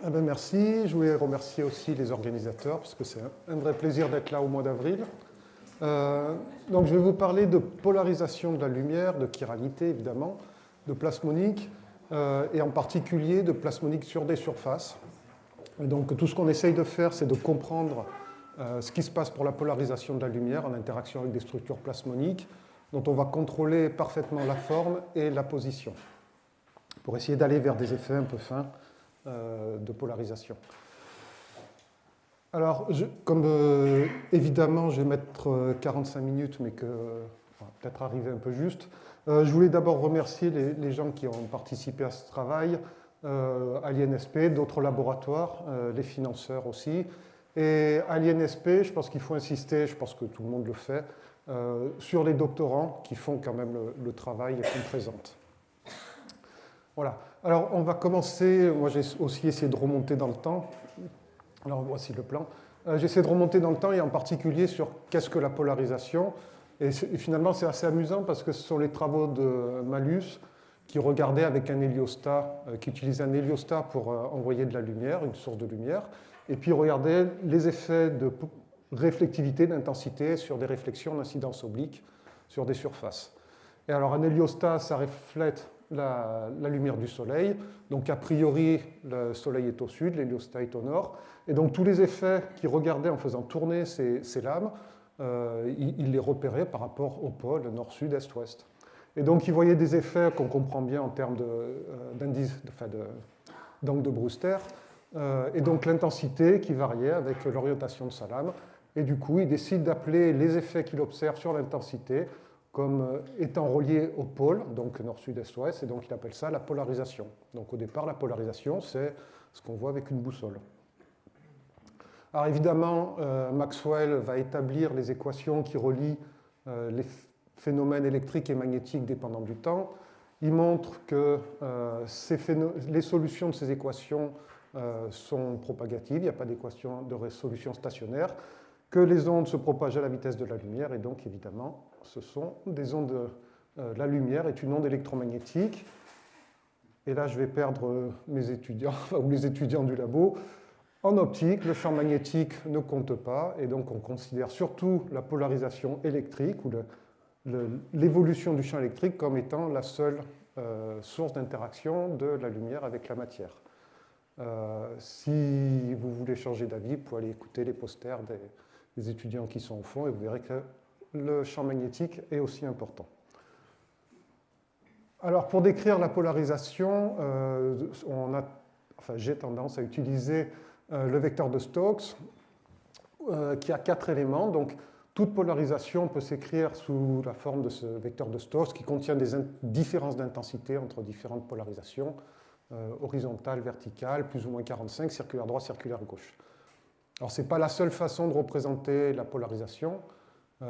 Ah ben merci. Je voulais remercier aussi les organisateurs parce que c'est un vrai plaisir d'être là au mois d'avril. Euh, donc je vais vous parler de polarisation de la lumière, de chiralité évidemment, de plasmonique et en particulier de plasmonique sur des surfaces. Et donc tout ce qu'on essaye de faire, c'est de comprendre ce qui se passe pour la polarisation de la lumière en interaction avec des structures plasmoniques dont on va contrôler parfaitement la forme et la position pour essayer d'aller vers des effets un peu fins de polarisation. Alors, comme évidemment, je vais mettre 45 minutes, mais que peut-être arriver un peu juste, je voulais d'abord remercier les gens qui ont participé à ce travail, à l'INSP, d'autres laboratoires, les financeurs aussi. Et à l'INSP, je pense qu'il faut insister, je pense que tout le monde le fait, sur les doctorants qui font quand même le travail et qu'on présente. Voilà. Alors, on va commencer. Moi, j'ai aussi essayé de remonter dans le temps. Alors, voici le plan. J'essaie de remonter dans le temps et en particulier sur qu'est-ce que la polarisation. Et finalement, c'est assez amusant parce que ce sont les travaux de Malus qui regardaient avec un héliostat, qui utilisait un héliostat pour envoyer de la lumière, une source de lumière, et puis regardaient les effets de réflectivité, d'intensité sur des réflexions d'incidence oblique sur des surfaces. Et alors, un héliostat, ça reflète la lumière du Soleil. Donc, a priori, le Soleil est au sud, l'héliostat est au nord. Et donc, tous les effets qu'il regardait en faisant tourner ces lames, il les repérait par rapport au pôle nord-sud, est-ouest. Et donc, il voyait des effets qu'on comprend bien en termes d'angle de Brewster. Et donc, l'intensité qui variait avec l'orientation de sa lame. Et du coup, il décide d'appeler les effets qu'il observe sur l'intensité comme étant relié au pôle, donc nord, sud, est, ouest, et donc il appelle ça la polarisation. Donc au départ, la polarisation, c'est ce qu'on voit avec une boussole. Alors évidemment, Maxwell va établir les équations qui relient les phénomènes électriques et magnétiques dépendant du temps. Il montre que les solutions de ces équations sont propagatives, il n'y a pas d'équation de résolution stationnaire, que les ondes se propagent à la vitesse de la lumière, et donc évidemment, ce sont des ondes. La lumière est une onde électromagnétique. Et là, je vais perdre mes étudiants, ou les étudiants du labo. En optique, le champ magnétique ne compte pas, et donc on considère surtout la polarisation électrique, ou l'évolution du champ électrique, comme étant la seule source d'interaction de la lumière avec la matière. Si vous voulez changer d'avis, vous pouvez aller écouter les posters des étudiants qui sont au fond, et vous verrez que le champ magnétique est aussi important. Alors, pour décrire la polarisation, j'ai tendance à utiliser le vecteur de Stokes, qui a 4 éléments. Donc, toute polarisation peut s'écrire sous la forme de ce vecteur de Stokes, qui contient des différences d'intensité entre différentes polarisations, horizontale, verticale, plus ou moins 45, circulaire droit, circulaire gauche. Alors, ce n'est pas la seule façon de représenter la polarisation.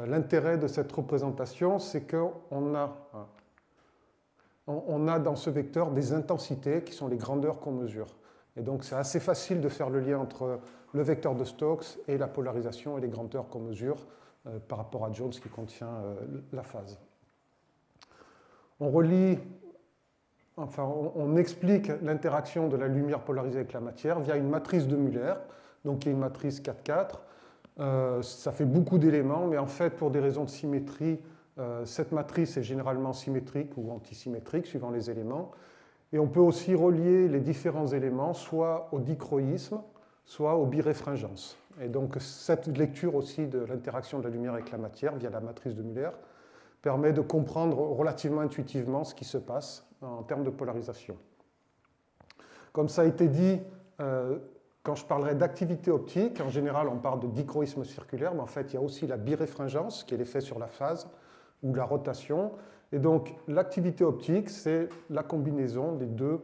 L'intérêt de cette représentation, c'est qu'on a dans ce vecteur des intensités qui sont les grandeurs qu'on mesure. Et donc, c'est assez facile de faire le lien entre le vecteur de Stokes et la polarisation et les grandeurs qu'on mesure par rapport à Jones qui contient la phase. On explique l'interaction de la lumière polarisée avec la matière via une matrice de Muller, donc qui est une matrice 4,4. Ça fait beaucoup d'éléments, mais en fait, pour des raisons de symétrie, cette matrice est généralement symétrique ou antisymétrique, suivant les éléments. Et on peut aussi relier les différents éléments, soit au dichroïsme, soit aux biréfringences. Et donc, cette lecture aussi de l'interaction de la lumière avec la matière, via la matrice de Muller, permet de comprendre relativement intuitivement ce qui se passe en termes de polarisation. Comme ça a été dit, quand je parlerai d'activité optique, en général, on parle de dichroïsme circulaire, mais en fait, il y a aussi la biréfringence, qui est l'effet sur la phase, ou la rotation. Et donc, l'activité optique, c'est la combinaison des deux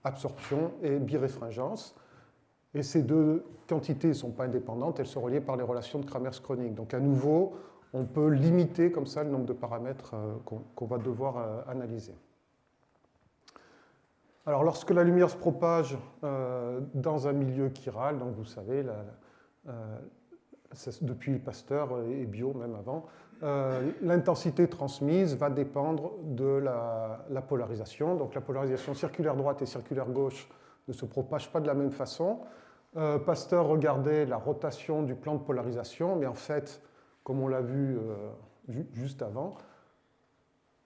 absorption et biréfringence. Et ces deux quantités ne sont pas indépendantes, elles sont reliées par les relations de Kramers-Kronig. Donc, à nouveau, on peut limiter comme ça le nombre de paramètres qu'on va devoir analyser. Alors, lorsque la lumière se propage dans un milieu chiral, donc vous savez, depuis Pasteur et Biot même avant, l'intensité transmise va dépendre de la polarisation. Donc la polarisation circulaire droite et circulaire gauche ne se propagent pas de la même façon. Pasteur regardait la rotation du plan de polarisation, mais en fait, comme on l'a vu juste avant,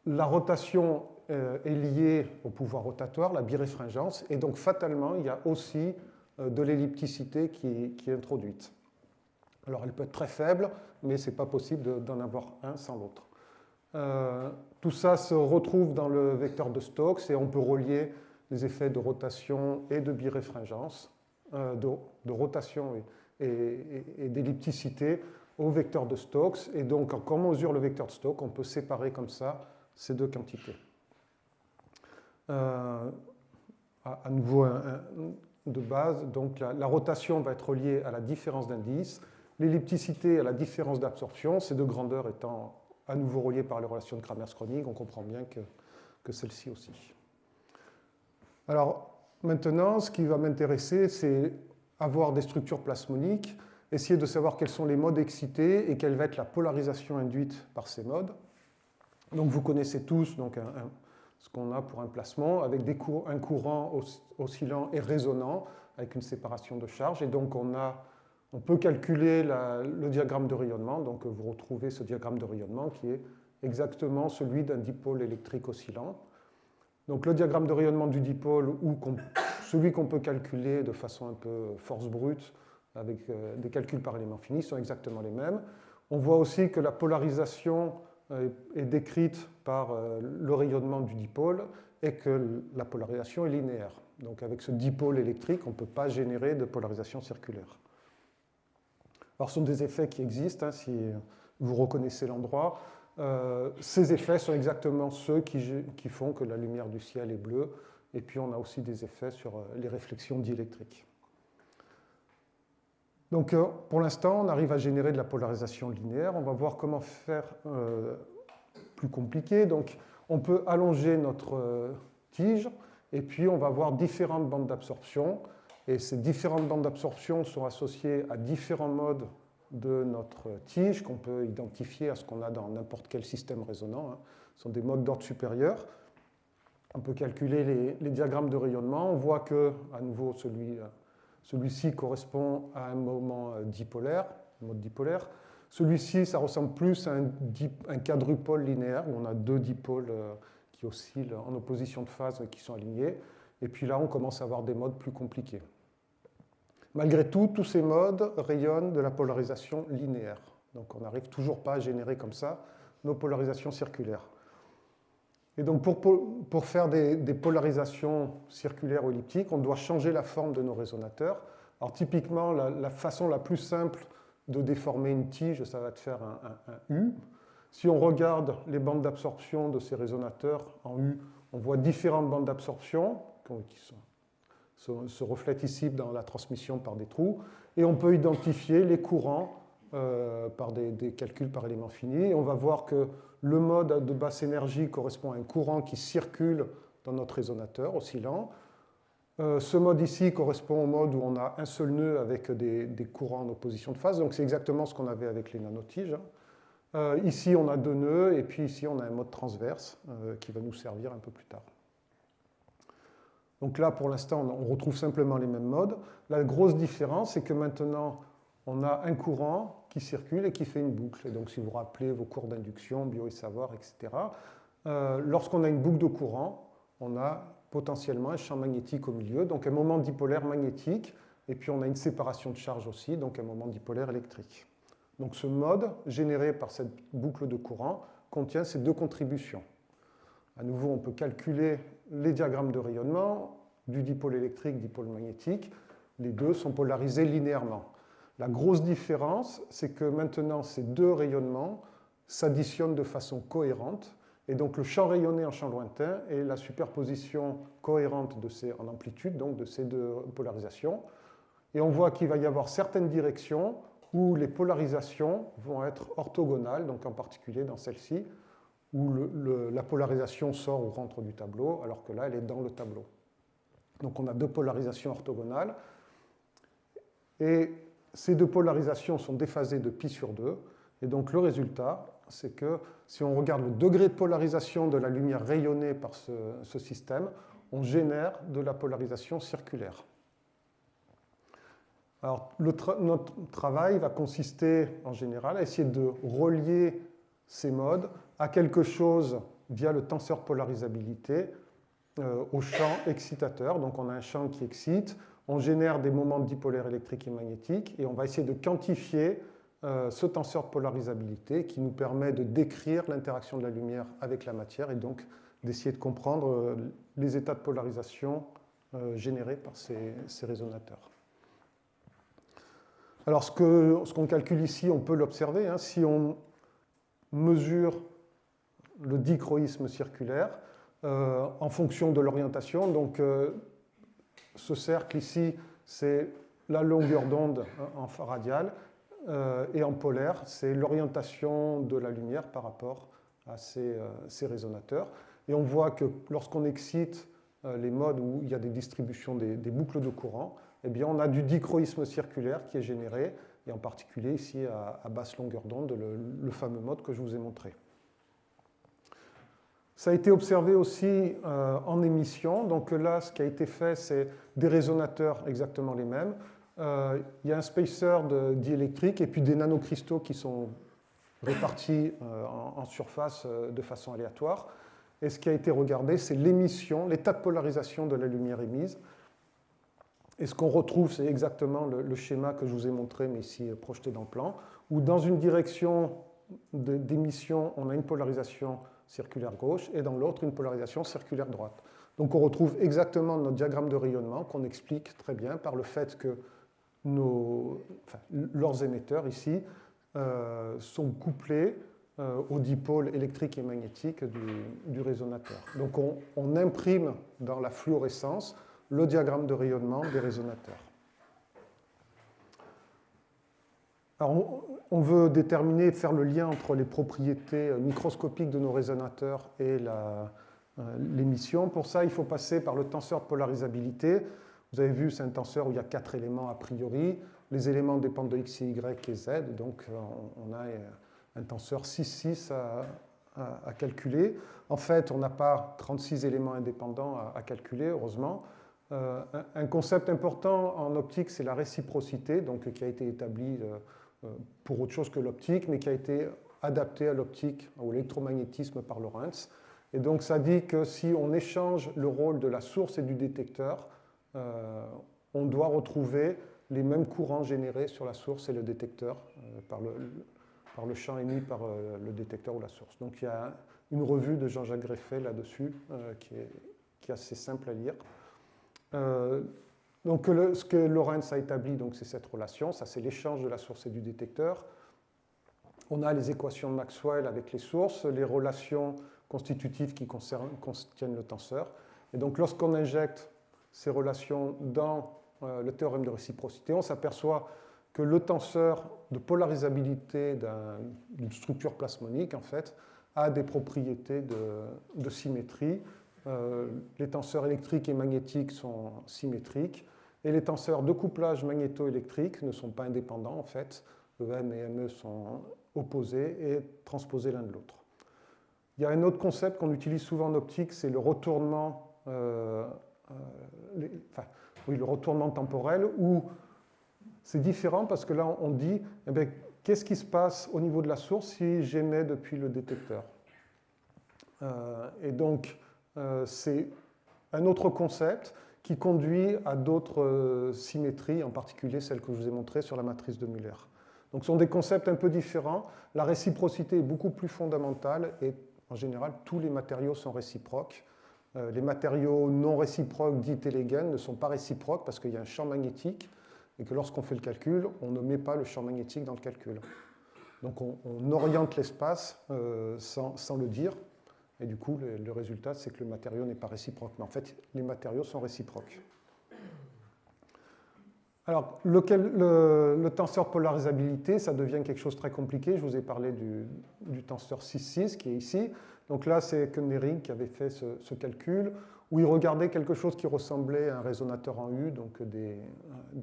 la rotation est liée au pouvoir rotatoire, la biréfringence, et donc fatalement, il y a aussi de l'ellipticité qui est introduite. Alors elle peut être très faible, mais ce n'est pas possible d'en avoir un sans l'autre. Tout ça se retrouve dans le vecteur de Stokes et on peut relier les effets de rotation et de biréfringence, de rotation et d'ellipticité au vecteur de Stokes. Et donc, quand on mesure le vecteur de Stokes, on peut séparer comme ça ces deux quantités. À nouveau, de base, donc la rotation va être reliée à la différence d'indice, l'ellipticité à la différence d'absorption, ces deux grandeurs étant à nouveau reliées par les relations de Kramers-Kronig, on comprend bien que celle-ci aussi. Alors, maintenant, ce qui va m'intéresser, c'est avoir des structures plasmoniques, essayer de savoir quels sont les modes excités et quelle va être la polarisation induite par ces modes. Donc, vous connaissez tous donc, ce qu'on a pour un plasmon, avec un courant oscillant et résonnant, avec une séparation de charge. Et donc, on peut calculer le diagramme de rayonnement. Donc, vous retrouvez ce diagramme de rayonnement qui est exactement celui d'un dipôle électrique oscillant. Donc, le diagramme de rayonnement du dipôle, ou celui qu'on peut calculer de façon un peu force brute, avec des calculs par élément fini, sont exactement les mêmes. On voit aussi que la polarisation est décrite par le rayonnement du dipôle et que la polarisation est linéaire. Donc, avec ce dipôle électrique, on ne peut pas générer de polarisation circulaire. Alors, ce sont des effets qui existent, hein, si vous reconnaissez l'endroit. Ces effets sont exactement ceux qui font que la lumière du ciel est bleue. Et puis, on a aussi des effets sur les réflexions diélectriques. Donc, pour l'instant, on arrive à générer de la polarisation linéaire. On va voir comment faire plus compliqué. Donc, on peut allonger notre tige, et puis on va avoir différentes bandes d'absorption. Et ces différentes bandes d'absorption sont associées à différents modes de notre tige qu'on peut identifier à ce qu'on a dans n'importe quel système résonant. Hein. Ce sont des modes d'ordre supérieur. On peut calculer les diagrammes de rayonnement. On voit que, à nouveau, celui-ci correspond à un moment dipolaire, un mode dipolaire. Celui-ci, ça ressemble plus à un quadrupôle linéaire, où on a deux dipôles qui oscillent en opposition de phase et qui sont alignés. Et puis là, on commence à avoir des modes plus compliqués. Malgré tout, tous ces modes rayonnent de la polarisation linéaire. Donc on n'arrive toujours pas à générer comme ça nos polarisations circulaires. Et donc pour faire des polarisations circulaires ou elliptiques, on doit changer la forme de nos résonateurs. Alors typiquement, la façon la plus simple de déformer une tige, ça va être faire un U. Si on regarde les bandes d'absorption de ces résonateurs en U, on voit différentes bandes d'absorption qui se reflètent ici dans la transmission par des trous. Et on peut identifier les courants par des calculs par élément fini. Et on va voir que le mode de basse énergie correspond à un courant qui circule dans notre résonateur oscillant. Ce mode ici correspond au mode où on a un seul nœud avec des courants en opposition de phase. Donc c'est exactement ce qu'on avait avec les nanotiges. Ici, on a deux nœuds, et puis ici, on a un mode transverse qui va nous servir un peu plus tard. Donc là, pour l'instant, on retrouve simplement les mêmes modes. La grosse différence, c'est que maintenant, on a un courant qui circule et qui fait une boucle. Et donc, si vous vous rappelez vos cours d'induction, bio et savoir, etc., lorsqu'on a une boucle de courant, on a potentiellement un champ magnétique au milieu, donc un moment dipolaire magnétique, et puis on a une séparation de charge aussi, donc un moment dipolaire électrique. Donc ce mode, généré par cette boucle de courant, contient ces deux contributions. À nouveau, on peut calculer les diagrammes de rayonnement du dipôle électrique, dipôle magnétique. Les deux sont polarisés linéairement. La grosse différence, c'est que maintenant, ces deux rayonnements s'additionnent de façon cohérente. Et donc le champ rayonné en champ lointain est la superposition cohérente en amplitude, donc de ces deux polarisations. Et on voit qu'il va y avoir certaines directions où les polarisations vont être orthogonales, donc en particulier dans celle-ci, où la polarisation sort ou rentre du tableau, alors que là, elle est dans le tableau. Donc on a deux polarisations orthogonales, et ces deux polarisations sont déphasées de π sur 2, et donc le résultat, c'est que si on regarde le degré de polarisation de la lumière rayonnée par ce système, on génère de la polarisation circulaire. Alors, notre travail va consister en général à essayer de relier ces modes à quelque chose via le tenseur polarisabilité au champ excitateur. Donc on a un champ qui excite, on génère des moments dipolaires électriques et magnétiques et on va essayer de quantifier ce tenseur de polarisabilité qui nous permet de décrire l'interaction de la lumière avec la matière et donc d'essayer de comprendre les états de polarisation générés par ces résonateurs. Alors ce qu'on calcule ici, on peut l'observer, hein, si on mesure le dichroïsme circulaire en fonction de l'orientation. Donc ce cercle ici, c'est la longueur d'onde en radial et en polaire, c'est l'orientation de la lumière par rapport à ces résonateurs. Et on voit que lorsqu'on excite les modes où il y a des distributions des boucles de courant, eh bien, on a du dichroïsme circulaire qui est généré, et en particulier ici à basse longueur d'onde, le fameux mode que je vous ai montré. Ça a été observé aussi en émission. Donc là, ce qui a été fait, c'est des résonateurs exactement les mêmes. Il y a un spacer de diélectrique et puis des nanocristaux qui sont répartis en surface de façon aléatoire. Et ce qui a été regardé, c'est l'émission, l'état de polarisation de la lumière émise. Et ce qu'on retrouve, c'est exactement le schéma que je vous ai montré, mais ici projeté dans le plan, où dans une direction d'émission, on a une polarisation circulaire gauche, et dans l'autre, une polarisation circulaire droite. Donc on retrouve exactement notre diagramme de rayonnement qu'on explique très bien par le fait que leurs émetteurs ici sont couplés au dipôle électrique et magnétique du résonateur. Donc on imprime dans la fluorescence le diagramme de rayonnement des résonateurs. Alors, on veut déterminer, faire le lien entre les propriétés microscopiques de nos résonateurs et l'émission. Pour ça, il faut passer par le tenseur de polarisabilité. Vous avez vu, c'est un tenseur où il y a 4 éléments a priori. Les éléments dépendent de x, y et z. Donc, on a un tenseur 6,6 à calculer. En fait, on n'a pas 36 éléments indépendants à calculer, heureusement. Un concept important en optique, c'est la réciprocité, donc, qui a été établi pour autre chose que l'optique, mais qui a été adapté à l'optique, au électromagnétisme par Lorentz. Et donc ça dit que si on échange le rôle de la source et du détecteur, on doit retrouver les mêmes courants générés sur la source et le détecteur par le champ émis par le détecteur ou la source. Donc il y a une revue de Jean-Jacques Greffet là-dessus qui est assez simple à lire. Donc ce que Lorentz a établi, c'est cette relation, ça c'est l'échange de la source et du détecteur. On a les équations de Maxwell avec les sources, les relations constitutives qui contiennent le tenseur. Et donc lorsqu'on injecte ces relations dans le théorème de réciprocité, on s'aperçoit que le tenseur de polarisabilité d'une structure plasmonique, en fait, a des propriétés de symétrie. Les tenseurs électriques et magnétiques sont symétriques, et les tenseurs de couplage magnétoélectrique ne sont pas indépendants, en fait. EM et ME sont opposés et transposés l'un de l'autre. Il y a un autre concept qu'on utilise souvent en optique, c'est le retournement, le retournement temporel, où c'est différent parce que là, on dit, eh bien, qu'est-ce qui se passe au niveau de la source si j'émets depuis le détecteur? Et donc, c'est un autre concept qui conduit à d'autres symétries, en particulier celle que je vous ai montrée sur la matrice de Muller. Donc ce sont des concepts un peu différents. La réciprocité est beaucoup plus fondamentale et en général, tous les matériaux sont réciproques. Les matériaux non réciproques, dits télégènes, ne sont pas réciproques parce qu'il y a un champ magnétique et que lorsqu'on fait le calcul, on ne met pas le champ magnétique dans le calcul. Donc on oriente l'espace sans le dire. Et du coup, le résultat, c'est que le matériau n'est pas réciproque. Mais en fait, les matériaux sont réciproques. Alors, le tenseur de polarisabilité, ça devient quelque chose de très compliqué. Je vous ai parlé du tenseur 6,6 qui est ici. Donc là, c'est Koenig qui avait fait ce calcul, où il regardait quelque chose qui ressemblait à un résonateur en U, donc des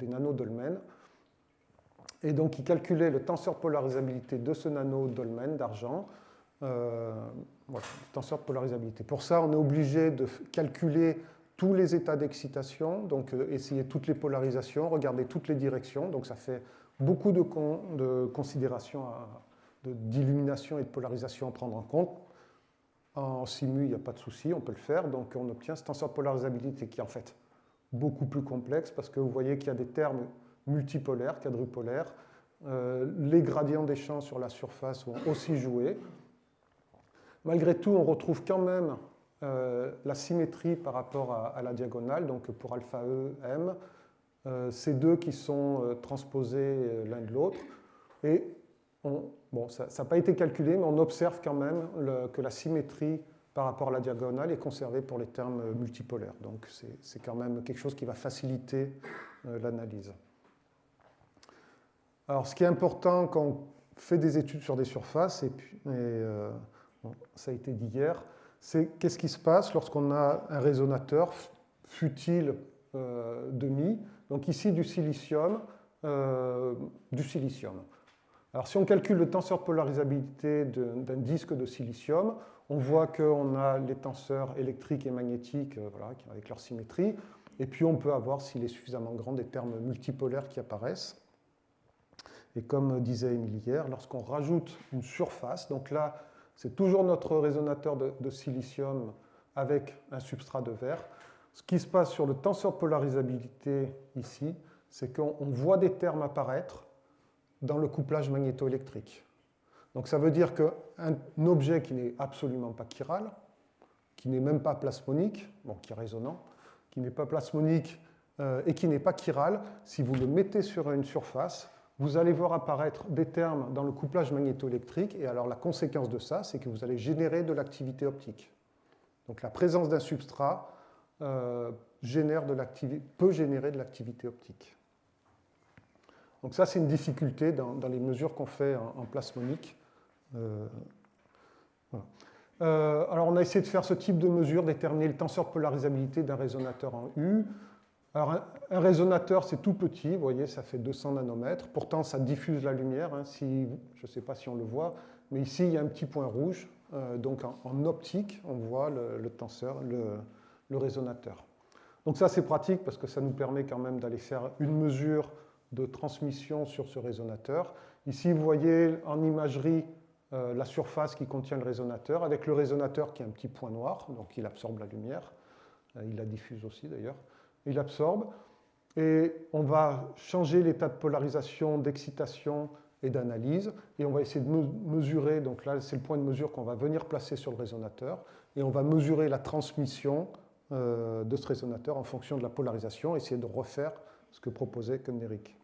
nanos Dolmen. Et donc, il calculait le tenseur de polarisabilité de ce nano Dolmen d'argent. Voilà, tenseur de polarisabilité. Pour ça, on est obligé de calculer tous les états d'excitation, donc essayer toutes les polarisations, regarder toutes les directions. Donc ça fait beaucoup de considérations d'illumination et de polarisation à prendre en compte. En simu, il n'y a pas de souci, on peut le faire. Donc on obtient ce tenseur de polarisabilité qui est en fait beaucoup plus complexe parce que vous voyez qu'il y a des termes multipolaires, quadrupolaires. Les gradients des champs sur la surface vont aussi jouer. Malgré tout, on retrouve quand même la symétrie par rapport à la diagonale. Donc pour alpha E, M, ces deux qui sont transposés l'un de l'autre. Et bon, ça n'a pas été calculé, mais on observe quand même que la symétrie par rapport à la diagonale est conservée pour les termes multipolaires. Donc c'est quand même quelque chose qui va faciliter l'analyse. Alors ce qui est important quand on fait des études sur des surfaces, bon, ça a été dit hier, c'est qu'est-ce qui se passe lorsqu'on a un résonateur, fut-il demi, donc ici du silicium. Alors si on calcule le tenseur de polarisabilité d'un disque de silicium, on voit qu'on a les tenseurs électriques et magnétiques voilà, avec leur symétrie, et puis on peut avoir, s'il est suffisamment grand, des termes multipolaires qui apparaissent. Et comme disait Émile hier, lorsqu'on rajoute une surface, donc là c'est toujours notre résonateur de silicium avec un substrat de verre, ce qui se passe sur le tenseur de polarisabilité ici, c'est qu'on voit des termes apparaître dans le couplage magnétoélectrique. Donc ça veut dire qu'un objet qui n'est absolument pas chiral, qui n'est même pas plasmonique, bon, qui est résonant, qui n'est pas plasmonique et qui n'est pas chiral, si vous le mettez sur une surface, vous allez voir apparaître des termes dans le couplage magnétoélectrique, et alors la conséquence de ça, c'est que vous allez générer de l'activité optique. Donc la présence d'un substrat peut générer de l'activité optique. Donc ça, c'est une difficulté dans les mesures qu'on fait en plasmonique. Voilà. Alors on a essayé de faire ce type de mesure, déterminer le tenseur de polarisabilité d'un résonateur en U. Alors un résonateur, c'est tout petit, vous voyez, ça fait 200 nanomètres. Pourtant, ça diffuse la lumière. Hein, je ne sais pas si on le voit, mais ici, il y a un petit point rouge. Donc en optique, on voit le tenseur, le résonateur. Donc ça, c'est pratique parce que ça nous permet quand même d'aller faire une mesure de transmission sur ce résonateur. Ici, vous voyez en imagerie la surface qui contient le résonateur, avec le résonateur qui est un petit point noir, donc il absorbe la lumière. Il la diffuse aussi d'ailleurs. Il absorbe. Et on va changer l'état de polarisation, d'excitation et d'analyse. Et on va essayer de mesurer, donc là c'est le point de mesure qu'on va venir placer sur le résonateur. Et on va mesurer la transmission de ce résonateur en fonction de la polarisation, essayer de refaire ce que proposait Koenig.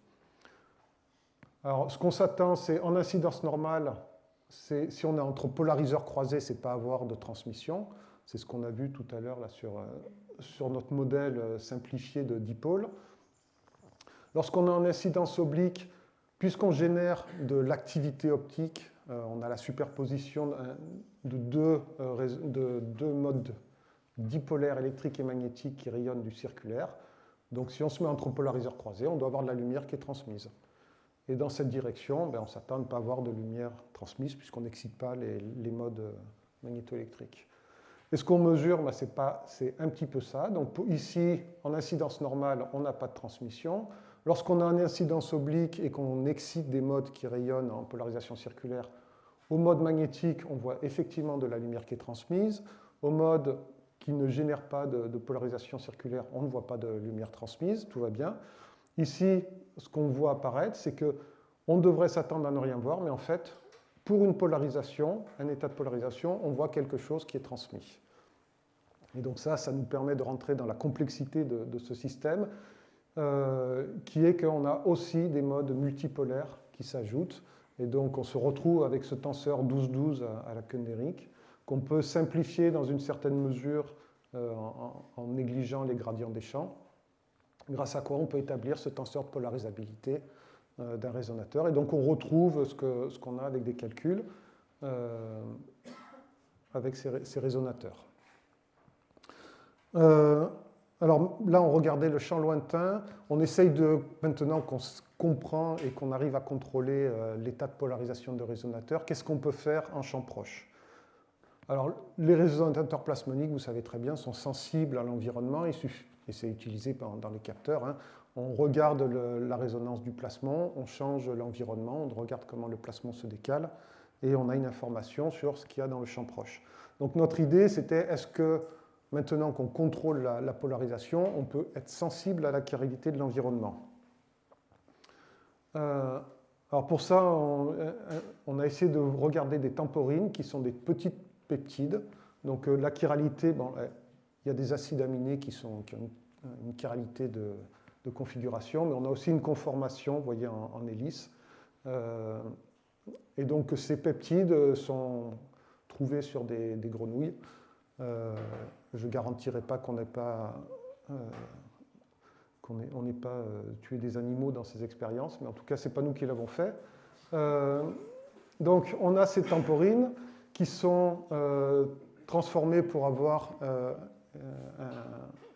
Alors, ce qu'on s'attend, c'est en incidence normale, si on est entre polariseurs croisés, c'est pas avoir de transmission. C'est ce qu'on a vu tout à l'heure sur notre modèle simplifié de dipôle. Lorsqu'on est en incidence oblique, puisqu'on génère de l'activité optique, on a la superposition de deux modes dipolaires électriques et magnétiques qui rayonnent du circulaire. Donc si on se met entre polariseurs croisés, on doit avoir de la lumière qui est transmise. Et dans cette direction, on s'attend à ne pas avoir de lumière transmise puisqu'on n'excite pas les modes magnétoélectriques. Et ce qu'on mesure, c'est un petit peu ça. Donc ici, en incidence normale, on n'a pas de transmission. Lorsqu'on a une incidence oblique et qu'on excite des modes qui rayonnent en polarisation circulaire, au mode magnétique, on voit effectivement de la lumière qui est transmise. Au mode qui ne génère pas de polarisation circulaire, on ne voit pas de lumière transmise, tout va bien. Ici, ce qu'on voit apparaître, c'est qu'on devrait s'attendre à ne rien voir, mais en fait, pour une polarisation, un état de polarisation, on voit quelque chose qui est transmis. Et donc ça nous permet de rentrer dans la complexité de ce système, qui est qu'on a aussi des modes multipolaires qui s'ajoutent. Et donc on se retrouve avec ce tenseur 12-12 à la Koenig, qu'on peut simplifier dans une certaine mesure en négligeant les gradients des champs, grâce à quoi on peut établir ce tenseur de polarisabilité d'un résonateur. Et donc on retrouve ce qu'on a avec des calculs avec ces résonateurs. Alors là, on regardait le champ lointain. On essaye maintenant qu'on comprend et qu'on arrive à contrôler l'état de polarisation de résonateur, qu'est-ce qu'on peut faire en champ proche? Alors, les résonateurs plasmoniques, vous savez très bien, sont sensibles à l'environnement, et c'est utilisé dans les capteurs. Hein. On regarde la résonance du plasmon, on change l'environnement, on regarde comment le plasmon se décale, et on a une information sur ce qu'il y a dans le champ proche. Donc notre idée, c'était, est-ce que maintenant qu'on contrôle la polarisation, on peut être sensible à la chiralité de l'environnement? Alors pour ça, on a essayé de regarder des temporines, qui sont des petites peptides. Donc la chiralité, bon, il y a des acides aminés qui ont une chiralité de configuration, mais on a aussi une conformation, vous voyez, en hélice. Et donc ces peptides sont trouvés sur des grenouilles. Je ne garantirai pas qu'on n'ait pas, tué des animaux dans ces expériences, mais en tout cas, ce n'est pas nous qui l'avons fait. Donc on a ces temporines qui sont transformées pour avoir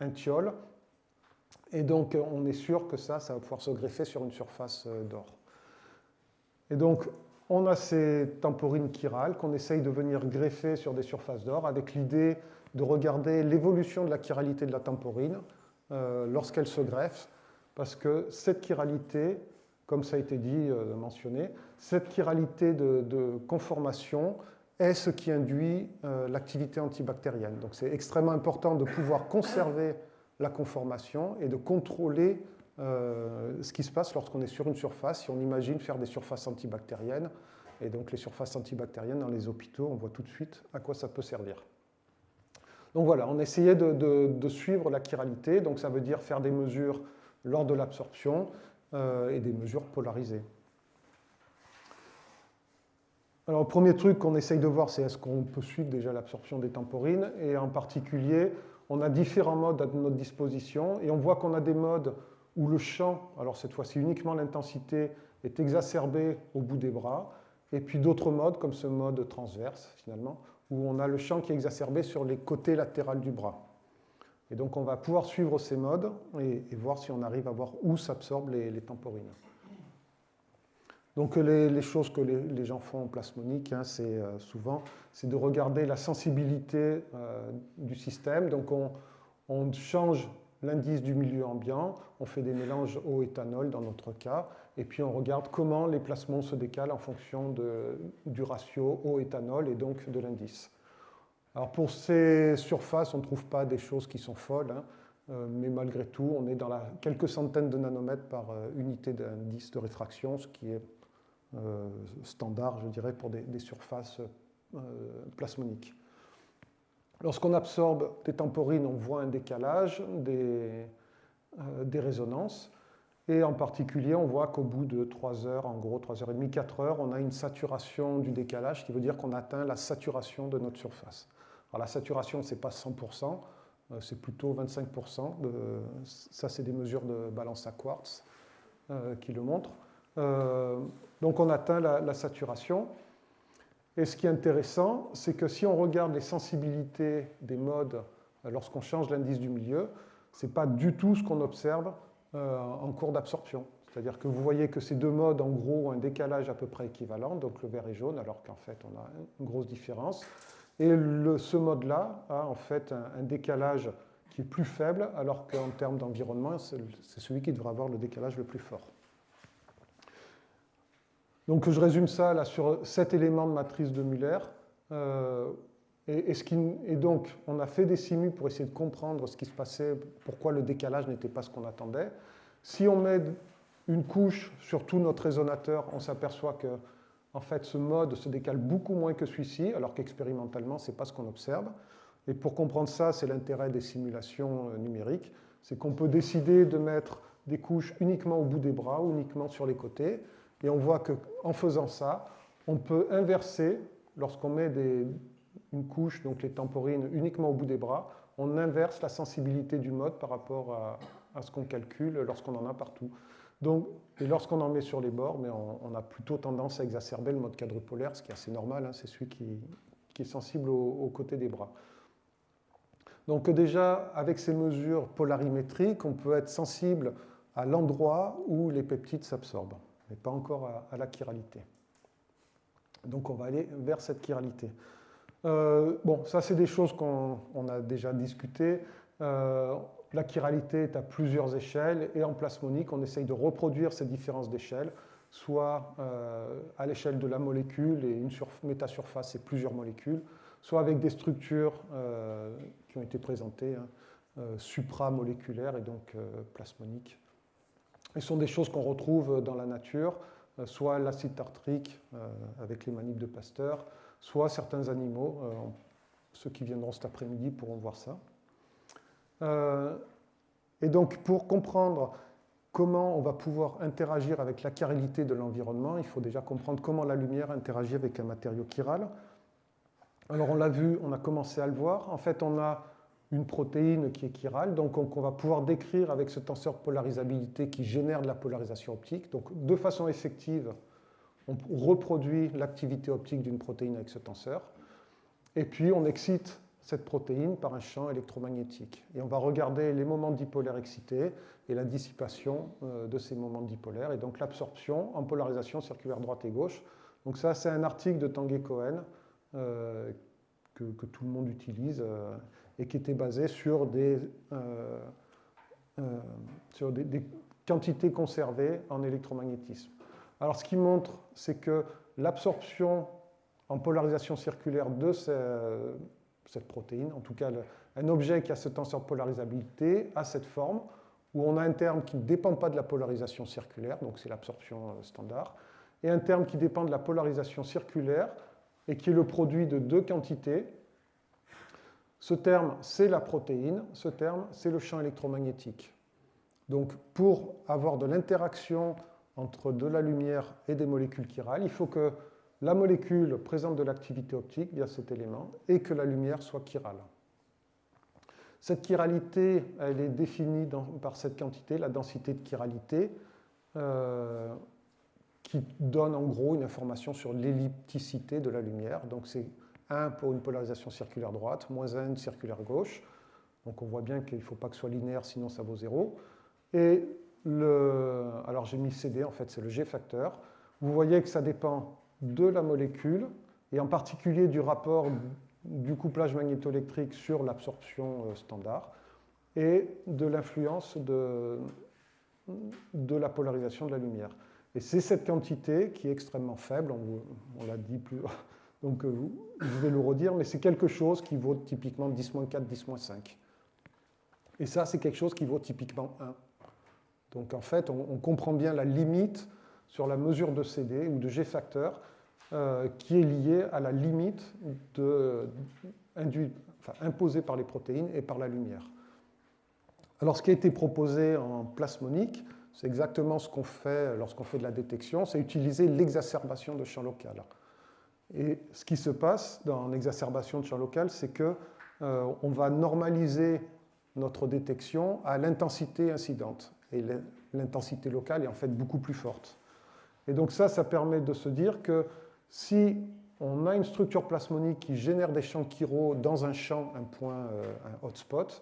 un thiol. Et donc, on est sûr que ça va pouvoir se greffer sur une surface d'or. Et donc, on a ces temporines chirales qu'on essaye de venir greffer sur des surfaces d'or avec l'idée de regarder l'évolution de la chiralité de la temporine lorsqu'elle se greffe, parce que cette chiralité, comme ça a été dit, mentionné, cette chiralité de conformation est ce qui induit l'activité antibactérienne. Donc, c'est extrêmement important de pouvoir conserver la conformation et de contrôler ce qui se passe lorsqu'on est sur une surface. Si on imagine faire des surfaces antibactériennes, et donc les surfaces antibactériennes dans les hôpitaux, on voit tout de suite à quoi ça peut servir. Donc voilà, on essayait de suivre la chiralité, donc ça veut dire faire des mesures lors de l'absorption et des mesures polarisées. Alors le premier truc qu'on essaye de voir, c'est est-ce qu'on peut suivre déjà l'absorption des temporines, et en particulier, on a différents modes à notre disposition, et on voit qu'on a des modes où le champ, alors cette fois-ci uniquement l'intensité, est exacerbée au bout des bras, et puis d'autres modes, comme ce mode transverse finalement, où on a le champ qui est exacerbé sur les côtés latéraux du bras. Et donc on va pouvoir suivre ces modes et voir si on arrive à voir où s'absorbent les temporines. Donc les choses que les gens font en plasmonique, hein, c'est souvent, c'est de regarder la sensibilité du système. Donc on change l'indice du milieu ambiant, on fait des mélanges eau-éthanol dans notre cas, et puis on regarde comment les plasmons se décalent en fonction du ratio eau-éthanol et donc de l'indice. Alors pour ces surfaces, on ne trouve pas des choses qui sont folles, hein, mais malgré tout, on est dans quelques centaines de nanomètres par unité d'indice de réfraction, ce qui est standard, je dirais, pour des surfaces plasmoniques. Lorsqu'on absorbe des temporines, on voit un décalage des résonances, et en particulier, on voit qu'au bout de 3 heures, en gros 3 heures et demie, 4 heures, on a une saturation du décalage, qui veut dire qu'on atteint la saturation de notre surface. Alors la saturation, ce n'est pas 100%, c'est plutôt 25%. Ça, c'est des mesures de balance à quartz qui le montrent. Donc on atteint la saturation. Et ce qui est intéressant, c'est que si on regarde les sensibilités des modes lorsqu'on change l'indice du milieu, ce n'est pas du tout ce qu'on observe en cours d'absorption. C'est-à-dire que vous voyez que ces deux modes, en gros, ont un décalage à peu près équivalent, donc le vert et jaune, alors qu'en fait, on a une grosse différence. Et ce mode-là a en fait un décalage qui est plus faible, alors qu'en termes d'environnement, c'est celui qui devrait avoir le décalage le plus fort. Donc je résume ça là sur 7 éléments de matrice de Muller. Et donc on a fait des simus pour essayer de comprendre ce qui se passait, pourquoi le décalage n'était pas ce qu'on attendait. Si on met une couche sur tout notre résonateur, on s'aperçoit que en fait, ce mode se décale beaucoup moins que celui-ci, alors qu'expérimentalement, ce n'est pas ce qu'on observe. Et pour comprendre ça, c'est l'intérêt des simulations numériques, c'est qu'on peut décider de mettre des couches uniquement au bout des bras, ou uniquement sur les côtés, et on voit qu'en faisant ça, on peut inverser, lorsqu'on met une couche, donc les temporines, uniquement au bout des bras, on inverse la sensibilité du mode par rapport à ce qu'on calcule lorsqu'on en a partout. Donc, et lorsqu'on en met sur les bords, mais on a plutôt tendance à exacerber le mode quadrupolaire, ce qui est assez normal, hein, c'est celui qui est sensible aux côtés des bras. Donc déjà, avec ces mesures polarimétriques, on peut être sensible à l'endroit où les peptides s'absorbent, mais pas encore à la chiralité. Donc on va aller vers cette chiralité. Bon, ça, c'est des choses qu'on a déjà discutées. La chiralité est à plusieurs échelles et en plasmonique, on essaye de reproduire ces différences d'échelle, soit à l'échelle de la molécule et une métasurface et plusieurs molécules, soit avec des structures qui ont été présentées, hein, supramoléculaires et donc plasmoniques. Ce sont des choses qu'on retrouve dans la nature, soit l'acide tartrique avec les manipes de Pasteur, soit certains animaux. Ceux qui viendront cet après-midi pourront voir ça. Et donc, pour comprendre comment on va pouvoir interagir avec la chiralité de l'environnement, il faut déjà comprendre comment la lumière interagit avec un matériau chiral. Alors, on l'a vu, on a commencé à le voir. En fait, on a une protéine qui est chirale, donc on va pouvoir décrire avec ce tenseur de polarisabilité qui génère de la polarisation optique. Donc, de façon effective, on reproduit l'activité optique d'une protéine avec ce tenseur. Et puis, on excite cette protéine par un champ électromagnétique. Et on va regarder les moments dipolaires excités et la dissipation de ces moments dipolaires, et donc l'absorption en polarisation circulaire droite et gauche. Donc ça, c'est un article de Tanguay-Cohen que tout le monde utilise et qui était basé sur des quantités conservées en électromagnétisme. Alors ce qui montre, c'est que l'absorption en polarisation circulaire de cette protéine, en tout cas un objet qui a ce tenseur de polarisabilité, a cette forme, où on a un terme qui ne dépend pas de la polarisation circulaire, donc c'est l'absorption standard, et un terme qui dépend de la polarisation circulaire, et qui est le produit de deux quantités. Ce terme, c'est la protéine, ce terme, c'est le champ électromagnétique. Donc pour avoir de l'interaction entre de la lumière et des molécules chirales, il faut que la molécule présente de l'activité optique via cet élément et que la lumière soit chirale. Cette chiralité, elle est définie par cette quantité, la densité de chiralité, qui donne en gros une information sur l'ellipticité de la lumière. Donc c'est 1 pour une polarisation circulaire droite, moins 1 circulaire gauche. Donc on voit bien qu'il ne faut pas que ce soit linéaire, sinon ça vaut 0. Et alors j'ai mis CD, en fait c'est le G-facteur. Vous voyez que ça dépend de la molécule, et en particulier du rapport du couplage magnétoélectrique sur l'absorption standard, et de l'influence de la polarisation de la lumière. Et c'est cette quantité qui est extrêmement faible, on l'a dit plus, donc je vais le redire, mais c'est quelque chose qui vaut typiquement 10-4, 10-5. Et ça, c'est quelque chose qui vaut typiquement 1. Donc en fait, on comprend bien la limite sur la mesure de CD ou de G-facteur qui est liée à la limite imposée par les protéines et par la lumière. Alors ce qui a été proposé en plasmonique, c'est exactement ce qu'on fait lorsqu'on fait de la détection, c'est utiliser l'exacerbation de champ local. Et ce qui se passe dans l'exacerbation de champ local, c'est qu'on va normaliser notre détection à l'intensité incidente. Et l'intensité locale est en fait beaucoup plus forte. Et donc ça permet de se dire que si on a une structure plasmonique qui génère des champs chiraux dans un champ, un point, un hotspot,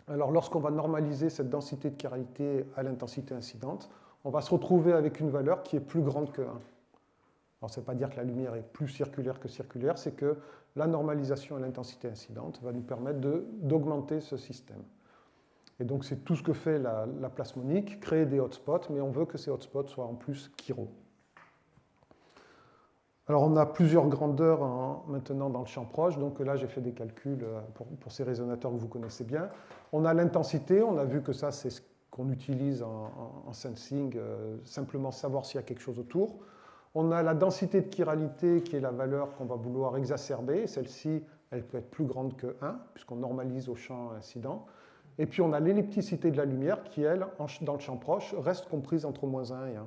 alors lorsqu'on va normaliser cette densité de chiralité à l'intensité incidente, on va se retrouver avec une valeur qui est plus grande que 1. Alors ça ne veut pas dire que la lumière est plus circulaire que circulaire, c'est que la normalisation à l'intensité incidente va nous permettre d'augmenter ce système. Et donc c'est tout ce que fait la plasmonique, créer des hotspots, mais on veut que ces hotspots soient en plus chiraux. Alors on a plusieurs grandeurs maintenant dans le champ proche, donc là j'ai fait des calculs pour ces résonateurs que vous connaissez bien. On a l'intensité, on a vu que ça c'est ce qu'on utilise en sensing, simplement savoir s'il y a quelque chose autour. On a la densité de chiralité qui est la valeur qu'on va vouloir exacerber, celle-ci elle peut être plus grande que 1, puisqu'on normalise au champ incident. Et puis on a l'ellipticité de la lumière qui, elle, dans le champ proche, reste comprise entre -1 et 1.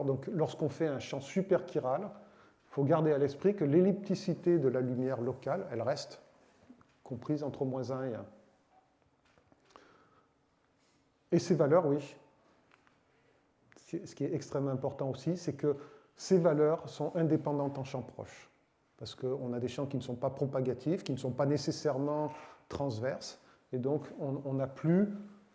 Donc lorsqu'on fait un champ super chiral, il faut garder à l'esprit que l'ellipticité de la lumière locale, elle reste comprise entre -1 et 1. Et ces valeurs, oui, ce qui est extrêmement important aussi, c'est que ces valeurs sont indépendantes en champ proche. Parce qu'on a des champs qui ne sont pas propagatifs, qui ne sont pas nécessairement transverses, et donc on n'a plus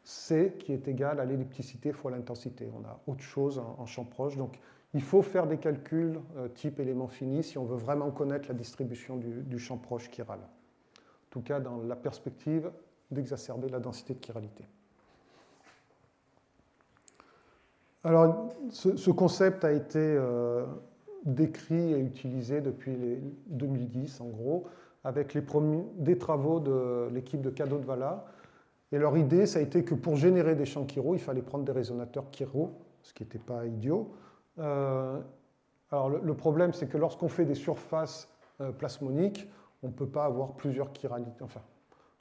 C qui est égal à l'ellipticité fois l'intensité. On a autre chose en champ proche, donc il faut faire des calculs type élément fini si on veut vraiment connaître la distribution du champ proche chiral. En tout cas, dans la perspective d'exacerber la densité de chiralité. Alors, ce concept a été décrit et utilisé depuis les 2010, en gros, avec des travaux de l'équipe de Cadot-Dvala. Et leur idée, ça a été que pour générer des champs chiro, il fallait prendre des résonateurs chiro, ce qui n'était pas idiot. Alors, le problème, c'est que lorsqu'on fait des surfaces plasmoniques, on ne peut pas avoir plusieurs chiralités. Enfin,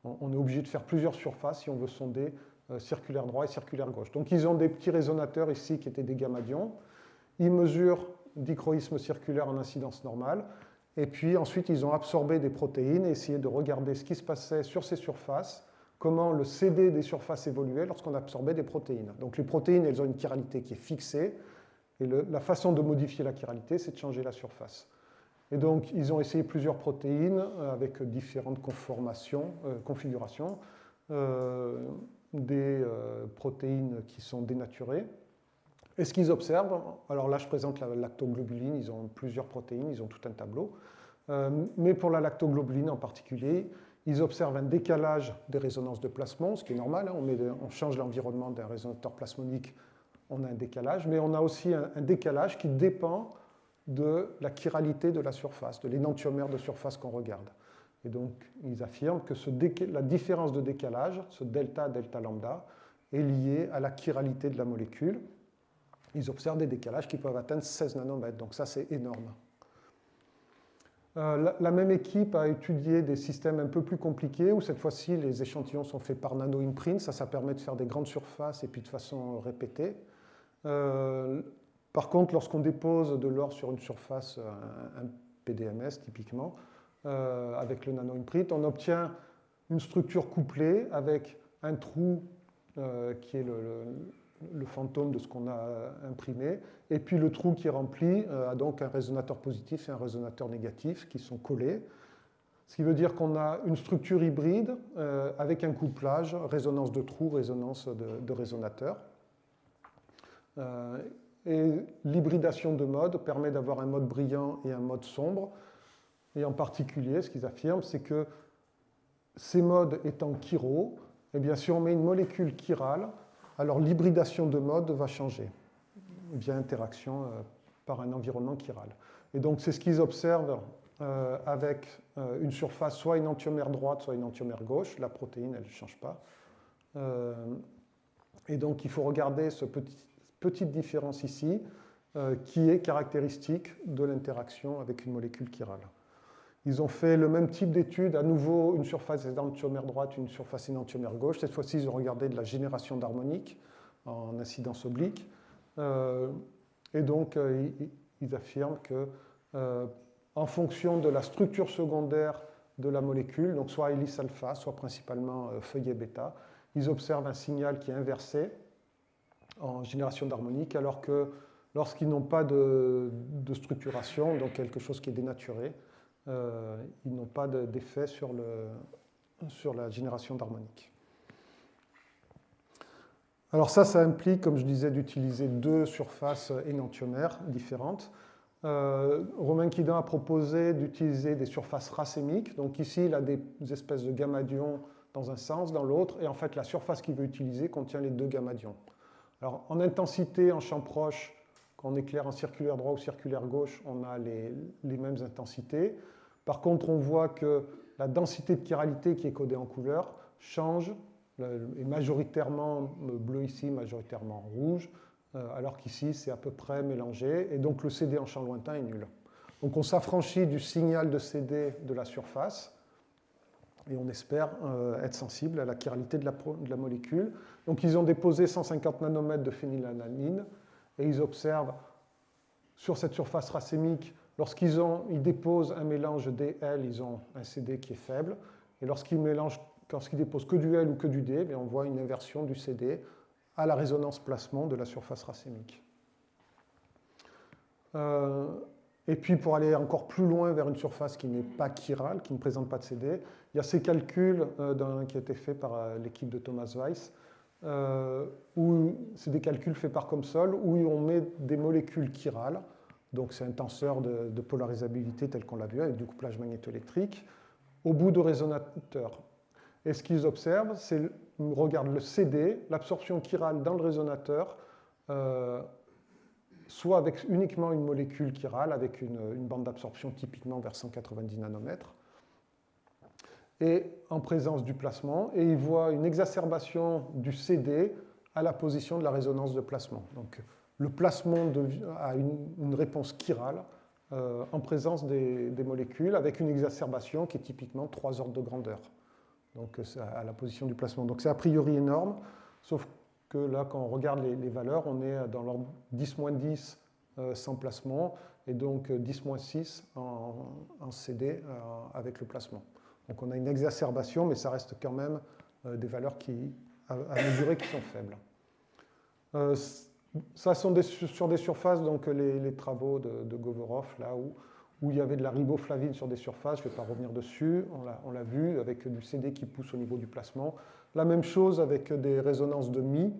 on est obligé de faire plusieurs surfaces si on veut sonder circulaire droit et circulaire gauche. Donc, ils ont des petits résonateurs ici qui étaient des gamadions. Ils mesurent dichroïsme circulaire en incidence normale. Et puis ensuite, ils ont absorbé des protéines et essayé de regarder ce qui se passait sur ces surfaces, comment le CD des surfaces évoluait lorsqu'on absorbait des protéines. Donc les protéines, elles ont une chiralité qui est fixée. Et la façon de modifier la chiralité, c'est de changer la surface. Et donc, ils ont essayé plusieurs protéines avec différentes configurations. Des protéines qui sont dénaturées. Et ce qu'ils observent, alors là je présente la lactoglobuline, ils ont plusieurs protéines, ils ont tout un tableau, mais pour la lactoglobuline en particulier, ils observent un décalage des résonances de plasmon, ce qui est normal, hein, on change l'environnement d'un résonateur plasmonique, on a un décalage, mais on a aussi un décalage qui dépend de la chiralité de la surface, de l'énantiomère de surface qu'on regarde. Et donc, ils affirment que la différence de décalage, ce delta, delta lambda, est lié à la chiralité de la molécule. Ils observent des décalages qui peuvent atteindre 16 nanomètres, donc ça, c'est énorme. La même équipe a étudié des systèmes un peu plus compliqués, où cette fois-ci, les échantillons sont faits par nano-imprint. Ça permet de faire des grandes surfaces et puis de façon répétée. Par contre, lorsqu'on dépose de l'or sur une surface, un PDMS typiquement, avec le nano-imprint, on obtient une structure couplée avec un trou qui est le fantôme de ce qu'on a imprimé, et puis le trou qui est rempli a donc un résonateur positif et un résonateur négatif qui sont collés, ce qui veut dire qu'on a une structure hybride avec un couplage, résonance de trou, résonance de résonateur. Et l'hybridation de modes permet d'avoir un mode brillant et un mode sombre. Et en particulier, ce qu'ils affirment, c'est que ces modes étant chiro, eh bien, si on met une molécule chirale, alors l'hybridation de mode va changer via interaction par un environnement chiral. Et donc, c'est ce qu'ils observent avec une surface soit énantiomère droite, soit énantiomère gauche. La protéine, elle ne change pas. Et donc, il faut regarder cette petite différence ici qui est caractéristique de l'interaction avec une molécule chirale. Ils ont fait le même type d'étude, à nouveau une surface énantiomère droite, une surface énantiomère gauche. Cette fois-ci, ils ont regardé de la génération d'harmoniques en incidence oblique. Et donc, ils affirment que, en fonction de la structure secondaire de la molécule, donc soit hélice alpha, soit principalement feuillet bêta, ils observent un signal qui est inversé en génération d'harmoniques, alors que lorsqu'ils n'ont pas de structuration, donc quelque chose qui est dénaturé, ils n'ont pas d'effet sur la génération d'harmoniques. Alors ça implique, comme je disais, d'utiliser deux surfaces énantiomères différentes. Romain Quidin a proposé d'utiliser des surfaces racémiques. Donc ici, il a des espèces de gamadions dans un sens, dans l'autre, et en fait, la surface qu'il veut utiliser contient les deux gamadions. Alors en intensité, en champ proche, quand on éclaire en circulaire droit ou circulaire gauche, on a les mêmes intensités. Par contre, on voit que la densité de chiralité qui est codée en couleur change, est majoritairement bleu ici, majoritairement rouge, alors qu'ici, c'est à peu près mélangé, et donc le CD en champ lointain est nul. Donc on s'affranchit du signal de CD de la surface, et on espère être sensible à la chiralité de la molécule. Donc ils ont déposé 150 nanomètres de phénylalanine, et ils observent sur cette surface racémique, lorsqu'ils déposent un mélange DL, ils ont un CD qui est faible, et lorsqu'ils déposent que du L ou que du D, on voit une inversion du CD à la résonance plasmon de la surface racémique. Et puis pour aller encore plus loin vers une surface qui n'est pas chirale, qui ne présente pas de CD, il y a ces calculs qui ont été faits par l'équipe de Thomas Weiss, où c'est des calculs faits par COMSOL, où on met des molécules chirales, donc c'est un tenseur de polarisabilité tel qu'on l'a vu avec du couplage magnétoélectrique, au bout de résonateurs. Et ce qu'ils observent, c'est, ils regardent le CD, l'absorption chirale dans le résonateur, soit avec uniquement une molécule chirale, avec une bande d'absorption typiquement vers 190 nanomètres, et en présence du placement, et ils voient une exacerbation du CD à la position de la résonance de placement. Donc le placement a une réponse chirale en présence des molécules, avec une exacerbation qui est typiquement 3 ordres de grandeur. Donc à la position du placement. Donc c'est a priori énorme, sauf que là, quand on regarde les valeurs, on est dans l'ordre 10-10 sans placement, et donc 10-6 en CD avec le placement. Donc on a une exacerbation, mais ça reste quand même des valeurs à mesurer qui sont faibles. Ça sont sur des surfaces, donc les travaux de Govorov, là où il y avait de la riboflavine sur des surfaces, je ne vais pas revenir dessus, on l'a vu, avec du CD qui pousse au niveau du placement. La même chose avec des résonances de Mi,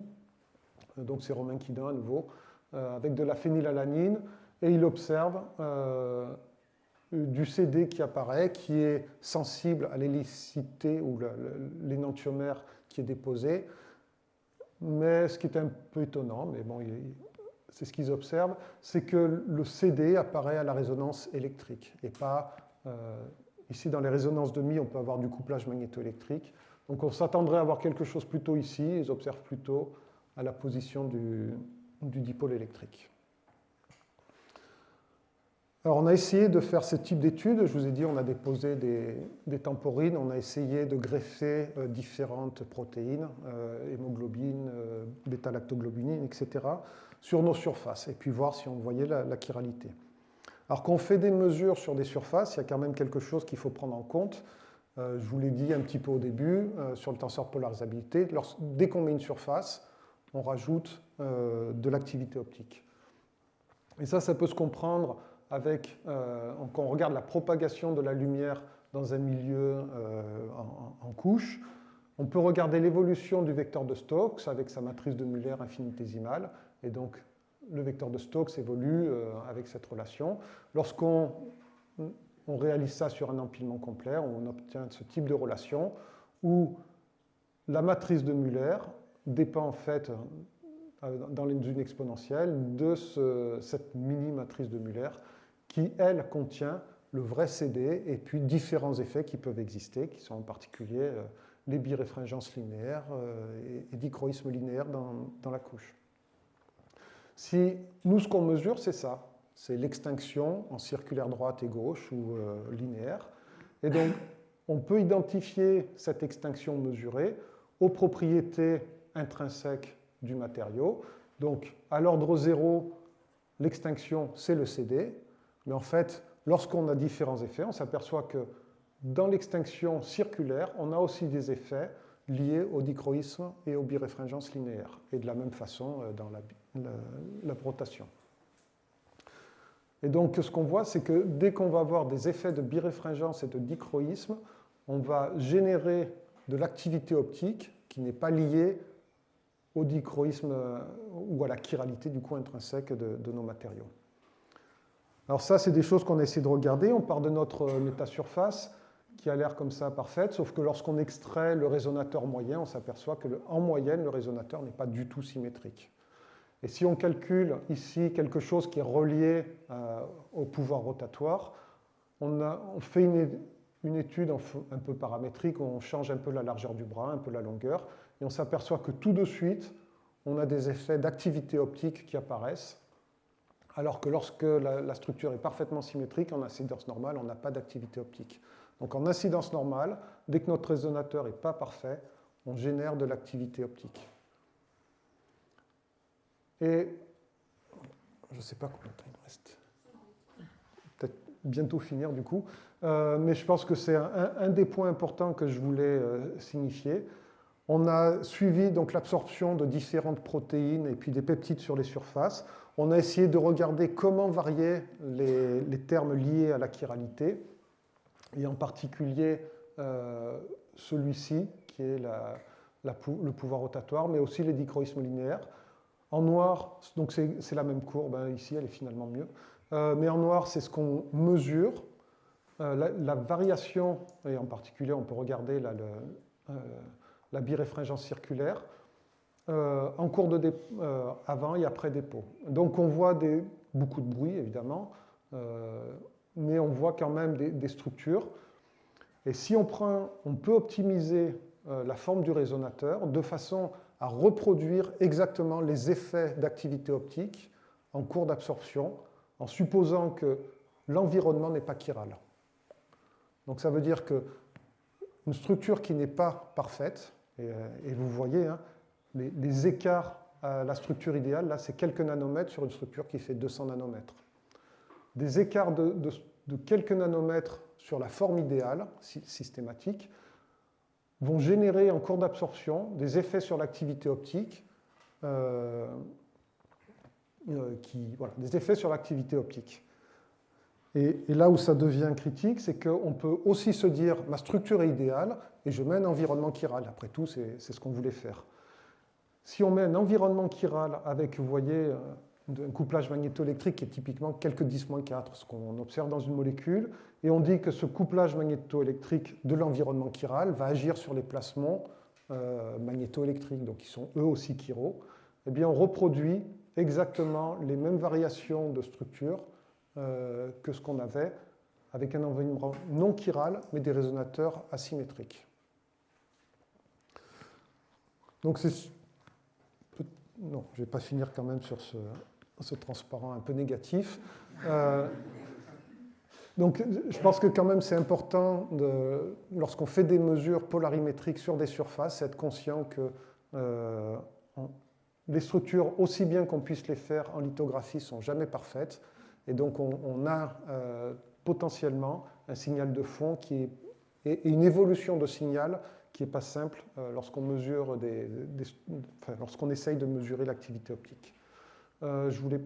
donc c'est Romain Quidin à nouveau, avec de la phénylalanine, et il observe du CD qui apparaît, qui est sensible à l'hélicité ou l'énantiomère qui est déposé. Mais ce qui est un peu étonnant, mais bon, c'est ce qu'ils observent, c'est que le CD apparaît à la résonance électrique et pas ici dans les résonances de Mi, on peut avoir du couplage magnétoélectrique. Donc on s'attendrait à avoir quelque chose plutôt ici, ils observent plutôt à la position du dipôle électrique. Alors on a essayé de faire ce type d'études, je vous ai dit on a déposé des temporines, on a essayé de greffer différentes protéines, hémoglobine, bêta-lactoglobuline, etc., sur nos surfaces, et puis voir si on voyait la chiralité. Alors quand on fait des mesures sur des surfaces, il y a quand même quelque chose qu'il faut prendre en compte. Je vous l'ai dit un petit peu au début, sur le tenseur de polarisabilité, dès qu'on met une surface, on rajoute de l'activité optique. Et ça peut se comprendre avec, quand on regarde la propagation de la lumière dans un milieu en couche, on peut regarder l'évolution du vecteur de Stokes avec sa matrice de Muller infinitésimale, et donc le vecteur de Stokes évolue avec cette relation. Lorsqu'on réalise ça sur un empilement complet, on obtient ce type de relation où la matrice de Muller dépend en fait dans une exponentielle de cette mini-matrice de Muller qui, elle, contient le vrai CD et puis différents effets qui peuvent exister, qui sont en particulier les biréfringences linéaires et dichroïsmes linéaires dans la couche. Si nous, ce qu'on mesure, c'est ça, c'est l'extinction en circulaire droite et gauche ou linéaire. Et donc, on peut identifier cette extinction mesurée aux propriétés intrinsèques du matériau. Donc, à l'ordre 0, l'extinction, c'est le CD. Mais en fait, lorsqu'on a différents effets, on s'aperçoit que dans l'extinction circulaire, on a aussi des effets liés au dichroïsme et aux biréfringences linéaires. Et de la même façon dans la rotation. Et donc, ce qu'on voit, c'est que dès qu'on va avoir des effets de biréfringence et de dichroïsme, on va générer de l'activité optique qui n'est pas liée au dichroïsme ou à la chiralité du coup intrinsèque de nos matériaux. Alors ça, c'est des choses qu'on a essayé de regarder. On part de notre métasurface qui a l'air comme ça parfaite, sauf que lorsqu'on extrait le résonateur moyen, on s'aperçoit qu'en moyenne, le résonateur n'est pas du tout symétrique. Et si on calcule ici quelque chose qui est relié au pouvoir rotatoire, on fait une étude un peu paramétrique où on change un peu la largeur du bras, un peu la longueur, et on s'aperçoit que tout de suite, on a des effets d'activité optique qui apparaissent, alors que lorsque la structure est parfaitement symétrique, en incidence normale, on n'a pas d'activité optique. Donc en incidence normale, dès que notre résonateur n'est pas parfait, on génère de l'activité optique. Et je ne sais pas combien de temps il me reste. Peut-être bientôt finir du coup. Mais je pense que c'est un des points importants que je voulais signifier. On a suivi donc l'absorption de différentes protéines et puis des peptides sur les surfaces. On a essayé de regarder comment variaient les termes liés à la chiralité, et en particulier celui-ci, qui est le pouvoir rotatoire, mais aussi les dichroïsmes linéaires. En noir, donc c'est la même courbe, hein, ici elle est finalement mieux, mais en noir c'est ce qu'on mesure, la variation, et en particulier on peut regarder là, la biréfringence circulaire, en cours de avant et après dépôt. Donc on voit beaucoup de bruit évidemment, mais on voit quand même des structures. Et si on peut optimiser la forme du résonateur de façon à reproduire exactement les effets d'activité optique en cours d'absorption, en supposant que l'environnement n'est pas chiral. Donc ça veut dire qu'une structure qui n'est pas parfaite, et vous voyez, hein, les écarts à la structure idéale, là c'est quelques nanomètres sur une structure qui fait 200 nanomètres. Des écarts de quelques nanomètres sur la forme idéale, systématique, vont générer en cours d'absorption des effets sur l'activité optique, des effets sur l'activité optique. Et là où ça devient critique, c'est qu'on peut aussi se dire ma structure est idéale et je mets un environnement chiral. Après tout, c'est ce qu'on voulait faire. Si on met un environnement chiral avec, vous voyez, un couplage magnétoélectrique qui est typiquement quelques 10-4, ce qu'on observe dans une molécule, et on dit que ce couplage magnétoélectrique de l'environnement chiral va agir sur les plasmons magnétoélectriques, donc qui sont eux aussi chiraux, eh bien on reproduit exactement les mêmes variations de structure que ce qu'on avait avec un environnement non chiral, mais des résonateurs asymétriques. Donc non, je ne vais pas finir quand même sur ce transparent un peu négatif. Donc je pense que quand même c'est important, lorsqu'on fait des mesures polarimétriques sur des surfaces, être conscient que les structures, aussi bien qu'on puisse les faire en lithographie, ne sont jamais parfaites. Et donc on a potentiellement un signal de fond et une évolution de signal qui n'est pas simple lorsqu'on mesure lorsqu'on essaye de mesurer l'activité optique. Je voulais...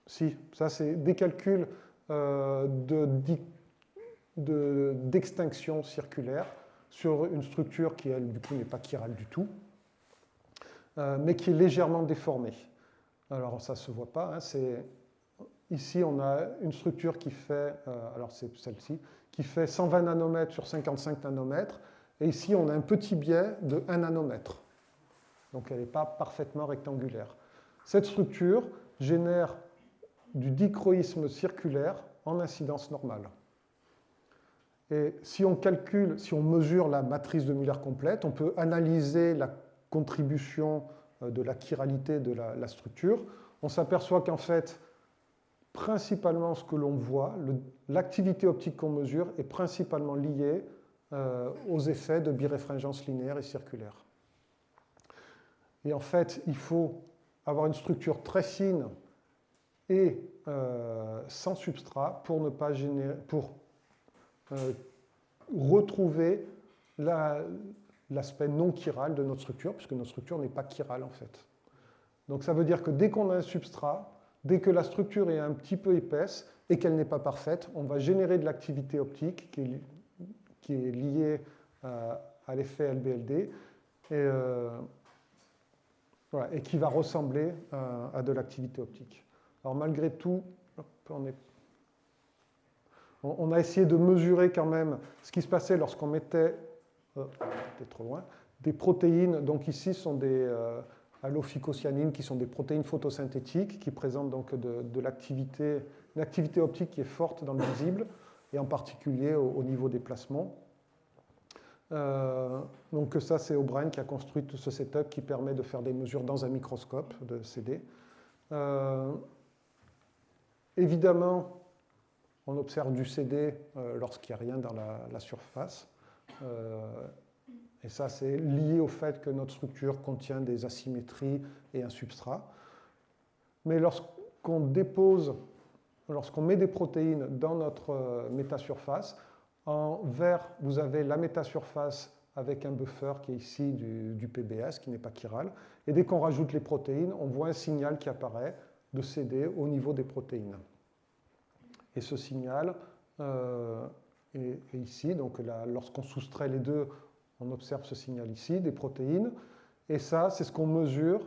Si, ça c'est des calculs d'extinction circulaire sur une structure qui, elle, du coup, n'est pas chirale du tout, mais qui est légèrement déformée. Alors, ça ne se voit pas. Hein, ici, on a une structure qui fait, alors c'est celle-ci, qui fait 120 nanomètres sur 55 nanomètres, et ici, on a un petit biais de 1 nanomètre. Donc, elle n'est pas parfaitement rectangulaire. Cette structure génère du dichroïsme circulaire en incidence normale. Et si on calcule, si on mesure la matrice de Muller complète, on peut analyser la contribution de la chiralité de la structure. On s'aperçoit qu'en fait, principalement ce que l'on voit, l'activité optique qu'on mesure est principalement liée aux effets de biréfringence linéaire et circulaire. Et en fait, il faut avoir une structure très fine et sans substrat pour ne pas retrouver l'aspect non chiral de notre structure, puisque notre structure n'est pas chirale en fait. Donc ça veut dire que dès qu'on a un substrat, dès que la structure est un petit peu épaisse et qu'elle n'est pas parfaite, on va générer de l'activité optique qui est liée à l'effet LBLD et qui va ressembler à de l'activité optique. Alors malgré tout, on a essayé de mesurer quand même ce qui se passait lorsqu'on mettait trop loin, des protéines. Donc ici, ce sont des allophycocyanines qui sont des protéines photosynthétiques qui présentent donc une activité optique qui est forte dans le visible et en particulier au niveau des plasmons. Donc ça, c'est O'Brien qui a construit tout ce setup qui permet de faire des mesures dans un microscope de CD. Évidemment, on observe du CD lorsqu'il n'y a rien dans la surface. Et ça, c'est lié au fait que notre structure contient des asymétries et un substrat. Mais lorsqu'on met des protéines dans notre métasurface, en vert, vous avez la métasurface avec un buffer qui est ici du PBS, qui n'est pas chiral. Et dès qu'on rajoute les protéines, on voit un signal qui apparaît de CD au niveau des protéines. Et ce signal est ici, donc lorsqu'on soustrait les deux, On observe ce signal ici, des protéines. Et ça, c'est ce qu'on mesure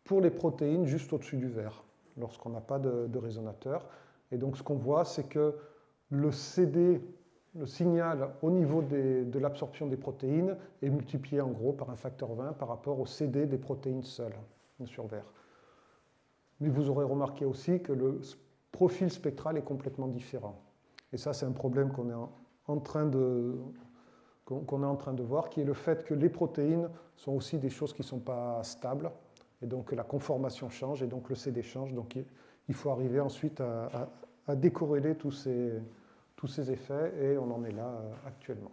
pour les protéines juste au-dessus du verre, lorsqu'on n'a pas de résonateur. Et donc ce qu'on voit, c'est que le CD, le signal au niveau de l'absorption des protéines, est multiplié en gros par un facteur 20 par rapport au CD des protéines seules sur verre. Mais vous aurez remarqué aussi que le profil spectral est complètement différent. Et ça, c'est un problème qu'on est en train de voir, qui est le fait que les protéines sont aussi des choses qui ne sont pas stables, et donc la conformation change, et donc le CD change. Donc il faut arriver ensuite à décorréler tous ces effets, et on en est là actuellement.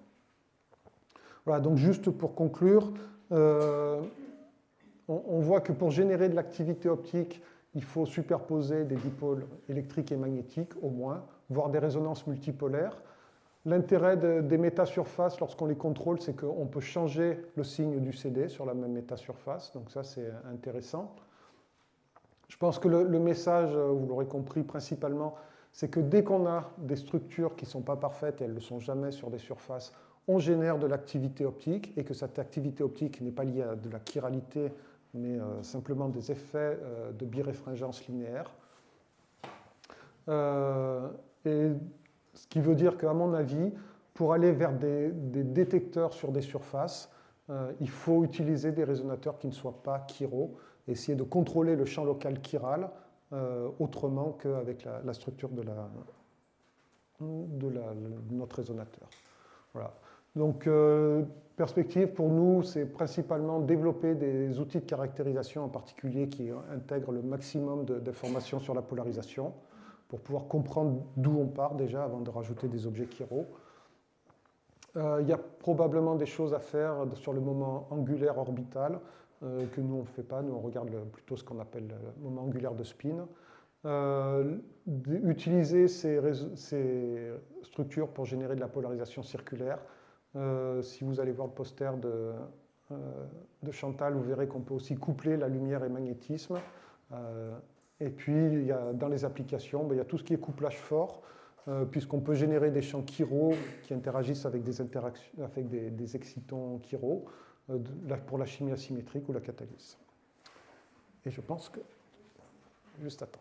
Voilà, donc juste pour conclure, on voit que pour générer de l'activité optique, il faut superposer des dipôles électriques et magnétiques au moins, voire des résonances multipolaires. L'intérêt des métasurfaces, lorsqu'on les contrôle, c'est qu'on peut changer le signe du CD sur la même métasurface, donc ça c'est intéressant. Je pense que le message, vous l'aurez compris principalement, c'est que dès qu'on a des structures qui ne sont pas parfaites, et elles ne le sont jamais sur des surfaces, on génère de l'activité optique, et que cette activité optique n'est pas liée à de la chiralité, mais simplement des effets de biréfringence linéaire. Et ce qui veut dire qu'à mon avis, pour aller vers des détecteurs sur des surfaces, il faut utiliser des résonateurs qui ne soient pas chiro, et essayer de contrôler le champ local chiral autrement qu'avec la structure de notre résonateur. Voilà. Donc, perspective pour nous, c'est principalement développer des outils de caractérisation en particulier qui intègrent le maximum d'informations sur la polarisation pour pouvoir comprendre d'où on part déjà avant de rajouter des objets chiro. Il y a probablement des choses à faire sur le moment angulaire orbital que nous on ne fait pas, nous on regarde plutôt ce qu'on appelle le moment angulaire de spin. Utiliser ces structures pour générer de la polarisation circulaire. Si vous allez voir le poster de Chantal, vous verrez qu'on peut aussi coupler la lumière et magnétisme. Et puis, dans les applications, il y a tout ce qui est couplage fort, puisqu'on peut générer des champs chiro qui interagissent avec des excitons chiro pour la chimie asymétrique ou la catalyse. Et je pense que... Juste attends.